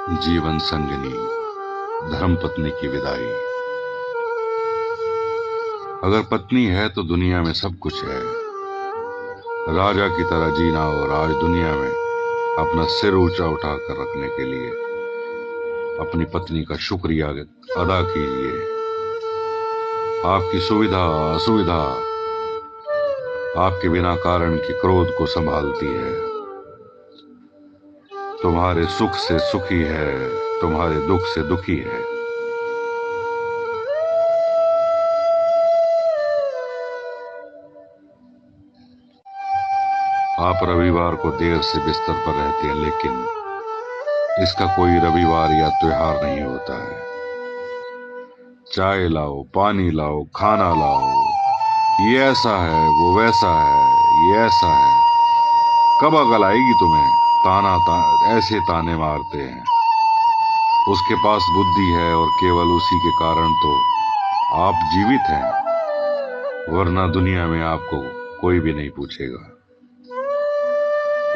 जीवन संगिनी धर्मपत्नी की विदाई। अगर पत्नी है तो दुनिया में सब कुछ है। राजा की तरह जीना और आज दुनिया में अपना सिर ऊंचा उठाकर रखने के लिए अपनी पत्नी का शुक्रिया अदा कीजिए। आपकी सुविधा असुविधा आपके बिना कारण के क्रोध को संभालती है। तुम्हारे सुख से सुखी है, तुम्हारे दुख से दुखी है। आप रविवार को देर से बिस्तर पर रहते हैं, लेकिन इसका कोई रविवार या त्योहार नहीं होता है। चाय लाओ, पानी लाओ, खाना लाओ, ये ऐसा है, वो वैसा है, ये ऐसा है। कब अकल आएगी तुम्हें? ऐसे ताने मारते हैं। उसके पास बुद्धि है और केवल उसी के कारण तो आप जीवित हैं, वरना दुनिया में आपको कोई भी नहीं पूछेगा।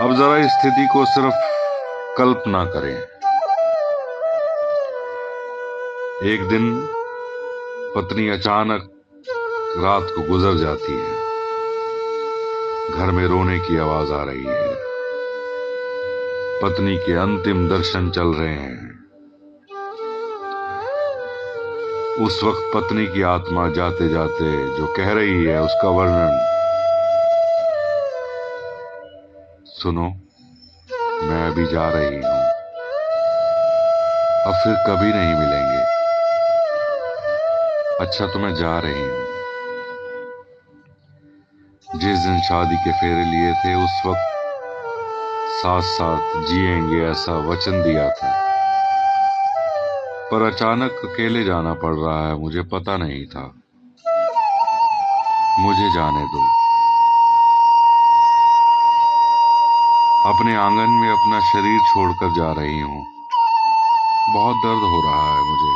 अब जरा इस स्थिति को सिर्फ कल्पना करें। एक दिन पत्नी अचानक रात को गुजर जाती है। घर में रोने की आवाज आ रही है। पत्नी के अंतिम दर्शन चल रहे हैं। उस वक्त पत्नी की आत्मा जाते जाते जो कह रही है उसका वर्णन सुनो। मैं अभी जा रही हूं, अब फिर कभी नहीं मिलेंगे। अच्छा तो मैं जा रही हूं। जिस दिन शादी के फेरे लिए थे उस वक्त साथ साथ जिएंगे ऐसा वचन दिया था, पर अचानक अकेले जाना पड़ रहा है। मुझे पता नहीं था। मुझे जाने दो। अपने आंगन में अपना शरीर छोड़कर जा रही हूं। बहुत दर्द हो रहा है मुझे,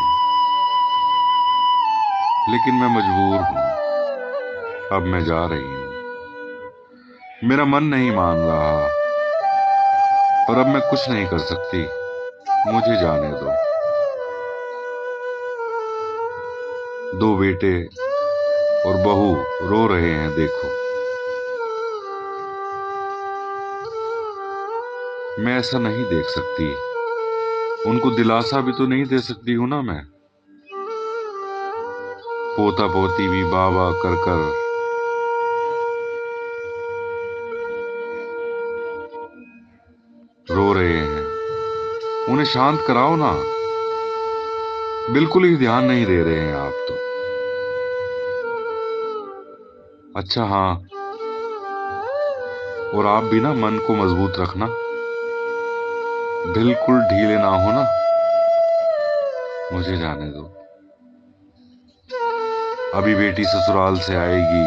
लेकिन मैं मजबूर हूं। अब मैं जा रही हूं। मेरा मन नहीं मान रहा, पर अब मैं कुछ नहीं कर सकती। मुझे जाने दो। दो बेटे और बहू रो रहे हैं, देखो। मैं ऐसा नहीं देख सकती। उनको दिलासा भी तो नहीं दे सकती हूं ना मैं। पोता पोती भी बाबा कर कर रो रहे हैं। उन्हें शांत कराओ ना। बिल्कुल ही ध्यान नहीं दे रहे हैं आप तो। अच्छा हाँ, और आप भी ना मन को मजबूत रखना। बिल्कुल ढीले ना हो ना। मुझे जाने दो। अभी बेटी ससुराल से आएगी,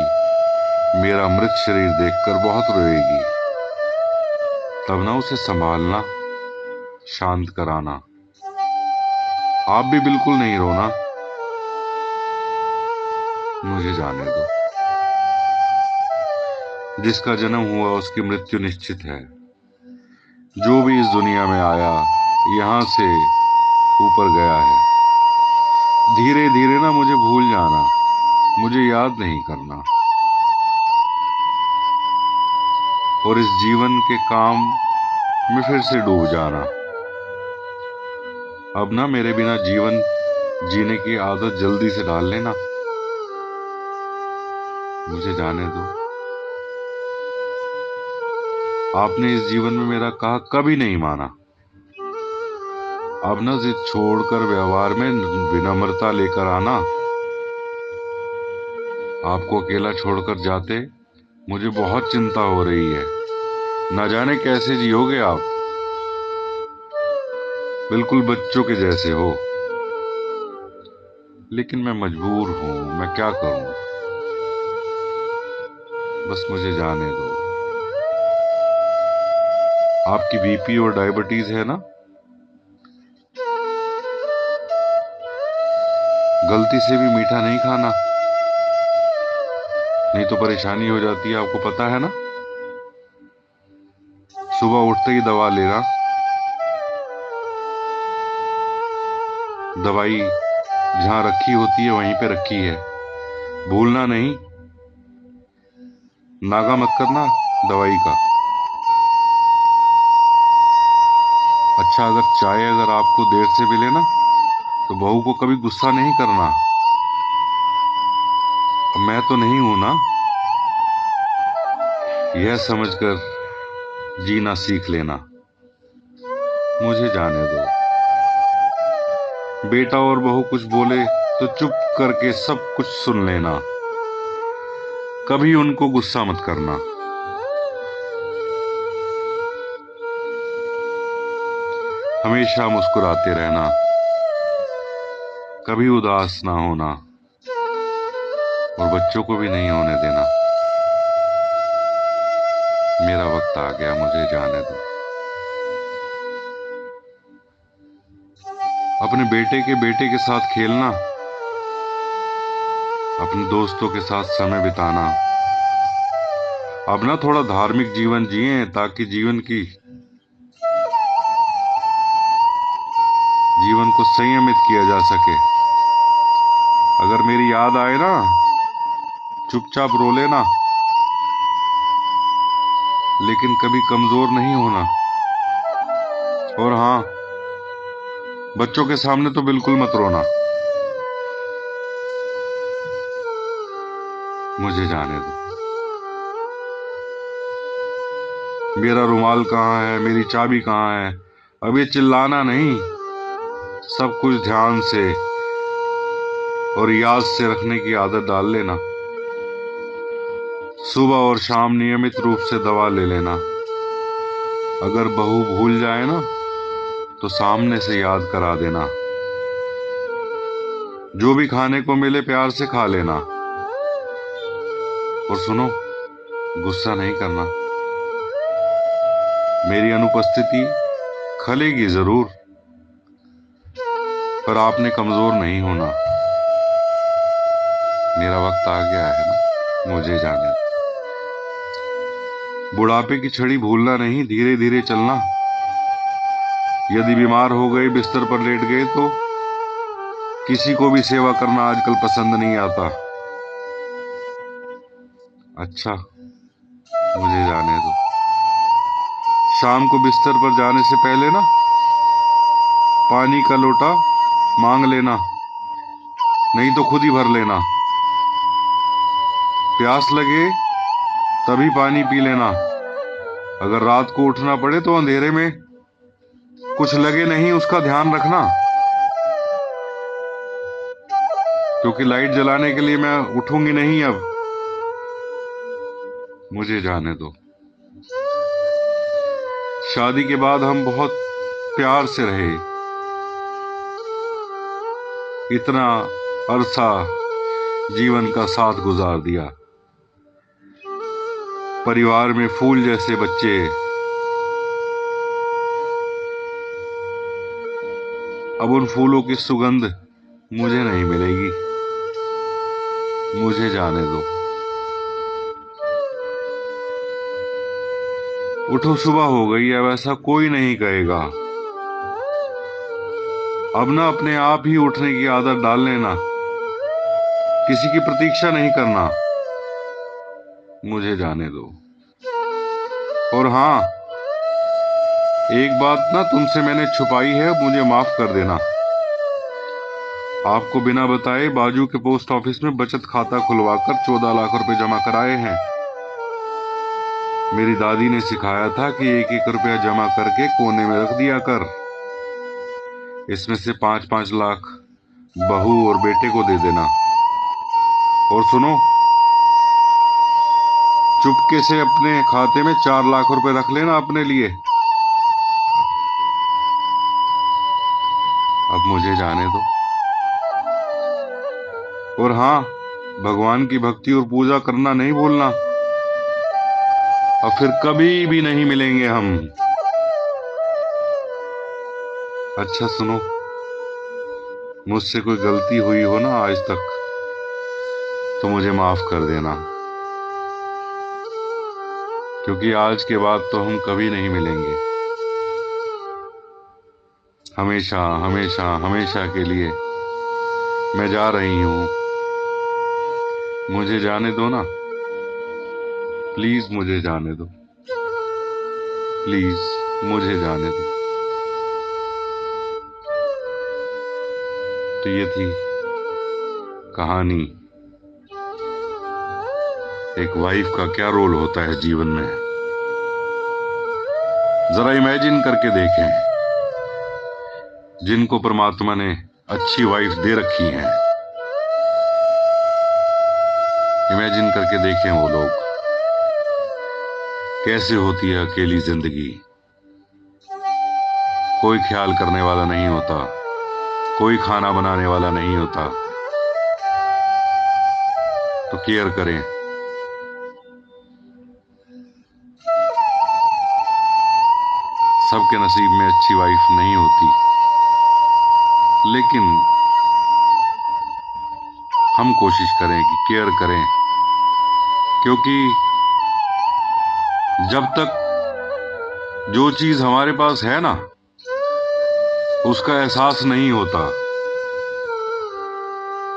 मेरा मृत शरीर देखकर बहुत रोएगी। तब ना उसे संभालना, शांत कराना। आप भी बिल्कुल नहीं रोना। मुझे जाने दो। जिसका जन्म हुआ उसकी मृत्यु निश्चित है। जो भी इस दुनिया में आया यहां से ऊपर गया है। धीरे धीरे ना मुझे भूल जाना, मुझे याद नहीं करना, और इस जीवन के काम में फिर से डूब जाना। अब ना मेरे बिना जीवन जीने की आदत जल्दी से डाल लेना। मुझे जाने दो। आपने इस जीवन में मेरा कहा कभी नहीं माना। अब ना जिद छोड़कर व्यवहार में विनम्रता लेकर आना। आपको अकेला छोड़कर जाते मुझे बहुत चिंता हो रही है। न जाने कैसे जियोगे आप। बिल्कुल बच्चों के जैसे हो। लेकिन मैं मजबूर हूं, मैं क्या करूं। बस मुझे जाने दो। आपकी बीपी और डायबिटीज है ना? गलती से भी मीठा नहीं खाना, नहीं तो परेशानी हो जाती है, आपको पता है ना। सुबह उठते ही दवा लेना। दवाई जहां रखी होती है वहीं पे रखी है, भूलना नहीं। नागा मत करना दवाई का। अच्छा, अगर चाय अगर आपको देर से मिले ना, तो बहू को कभी गुस्सा नहीं करना। अब मैं तो नहीं हूं ना, यह समझकर जीना सीख लेना। मुझे जाने दो। बेटा और बहू कुछ बोले तो चुप करके सब कुछ सुन लेना, कभी उनको गुस्सा मत करना। हमेशा मुस्कुराते रहना, कभी उदास ना होना, और बच्चों को भी नहीं होने देना। मेरा वक्त आ गया, मुझे जाने दो। अपने बेटे के साथ खेलना, अपने दोस्तों के साथ समय बिताना। अब ना थोड़ा धार्मिक जीवन जिए, ताकि जीवन को संयमित किया जा सके। अगर मेरी याद आए ना, चुपचाप रो लेना, लेकिन कभी कमजोर नहीं होना। और हाँ, बच्चों के सामने तो बिल्कुल मत रोना। मुझे जाने दो। मेरा रुमाल कहाँ है, मेरी चाबी कहाँ है? अब ये चिल्लाना नहीं, सब कुछ ध्यान से और याद से रखने की आदत डाल लेना। सुबह और शाम नियमित रूप से दवा ले लेना। अगर बहू भूल जाए ना, तो सामने से याद करा देना। जो भी खाने को मिले प्यार से खा लेना। और सुनो, गुस्सा नहीं करना। मेरी अनुपस्थिति खलेगी जरूर, पर आपने कमजोर नहीं होना। मेरा वक्त आ गया है ना, मुझे जाने दो। बुढ़ापे की छड़ी भूलना नहीं, धीरे धीरे चलना। यदि बीमार हो गए, बिस्तर पर लेट गए, तो किसी को भी सेवा करना आजकल पसंद नहीं आता। अच्छा, मुझे जाने दो। शाम को बिस्तर पर जाने से पहले ना, पानी का लोटा मांग लेना, नहीं तो खुद ही भर लेना। प्यास लगे तभी पानी पी लेना। अगर रात को उठना पड़े तो अंधेरे में कुछ लगे नहीं, उसका ध्यान रखना, क्योंकि लाइट जलाने के लिए मैं उठूंगी नहीं अब। मुझे जाने दो। शादी के बाद हम बहुत प्यार से रहे, इतना अरसा जीवन का साथ गुजार दिया। परिवार में फूल जैसे बच्चे। अब उन फूलों की सुगंध मुझे नहीं मिलेगी। मुझे जाने दो। उठो, सुबह हो गई है, वैसा कोई नहीं कहेगा। अब ना अपने आप ही उठने की आदत डाल लेना, किसी की प्रतीक्षा नहीं करना। मुझे जाने दो। और हाँ, एक बात ना तुमसे मैंने छुपाई है, मुझे माफ कर देना। आपको बिना बताए बाजू के पोस्ट ऑफिस में बचत खाता खुलवाकर 14 लाख रुपए जमा कराए हैं। मेरी दादी ने सिखाया था कि 1-1 रुपया जमा करके कोने में रख दिया कर। इसमें से 5-5 लाख बहू और बेटे को दे देना। और सुनो, चुपके से अपने खाते में 4 लाख रुपए रख लेना अपने लिए। अब मुझे जाने दो। और हाँ, भगवान की भक्ति और पूजा करना नहीं भूलना, और फिर कभी भी नहीं मिलेंगे हम। अच्छा सुनो, मुझसे कोई गलती हुई हो ना आज तक, तो मुझे माफ कर देना, क्योंकि आज के बाद तो हम कभी नहीं मिलेंगे। हमेशा हमेशा हमेशा के लिए मैं जा रही हूँ, मुझे जाने दो ना, प्लीज मुझे जाने दो, प्लीज मुझे जाने दो। तो ये थी कहानी, एक वाइफ का क्या रोल होता है जीवन में। जरा इमेजिन करके देखें, जिनको परमात्मा ने अच्छी वाइफ दे रखी है, इमेजिन करके देखें वो लोग कैसे होती है अकेली जिंदगी। कोई ख्याल करने वाला नहीं होता, कोई खाना बनाने वाला नहीं होता, तो केयर करें। सबके नसीब में अच्छी वाइफ नहीं होती, लेकिन हम कोशिश करें कि केयर करें, क्योंकि जब तक जो चीज हमारे पास है ना, उसका एहसास नहीं होता।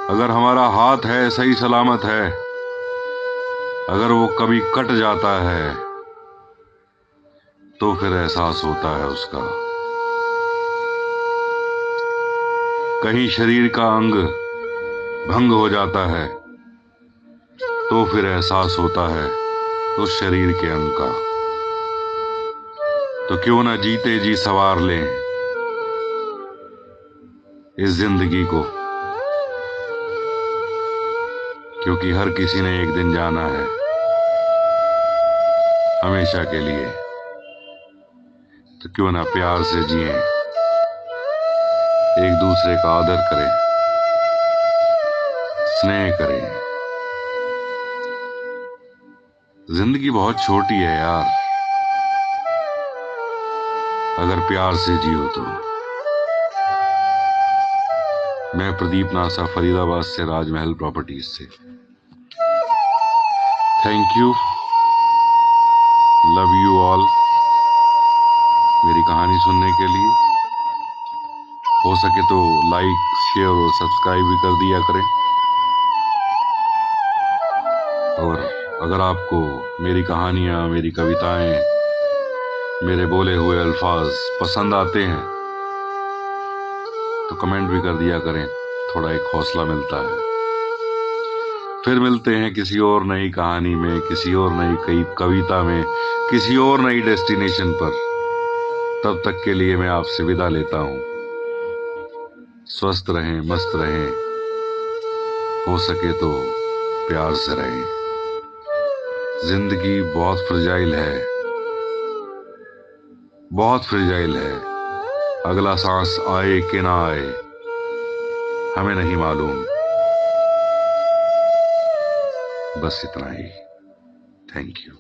अगर हमारा हाथ है, सही सलामत है, अगर वो कभी कट जाता है तो फिर एहसास होता है उसका। कहीं शरीर का अंग भंग हो जाता है तो फिर एहसास होता है उस शरीर के अंग का। तो क्यों ना जीते जी सवार लें इस जिंदगी को, क्योंकि हर किसी ने एक दिन जाना है, हमेशा के लिए। तो क्यों ना प्यार से जिएं, एक दूसरे का आदर करें, स्नेह करें। जिंदगी बहुत छोटी है यार, अगर प्यार से जियो तो। मैं प्रदीप नासा, फरीदाबाद से, राजमहल प्रॉपर्टीज से। Thank you, love you all, मेरी कहानी सुनने के लिए। हो सके तो लाइक, शेयर और सब्सक्राइब भी कर दिया करें। और अगर आपको मेरी कहानियां, मेरी कविताएं, मेरे बोले हुए अल्फाज पसंद आते हैं तो कमेंट भी कर दिया करें, थोड़ा एक हौसला मिलता है। फिर मिलते हैं किसी और नई कहानी में, किसी और नई कविता में, किसी और नई डेस्टिनेशन पर। तब तक के लिए मैं आपसे विदा लेता हूं। स्वस्थ रहें, मस्त रहें, हो सके तो प्यार से रहें। जिंदगी बहुत फ्रेजाइल है, बहुत फ्रेजाइल है। अगला सांस आए कि ना आए हमें नहीं मालूम। बस इतना ही। Thank you.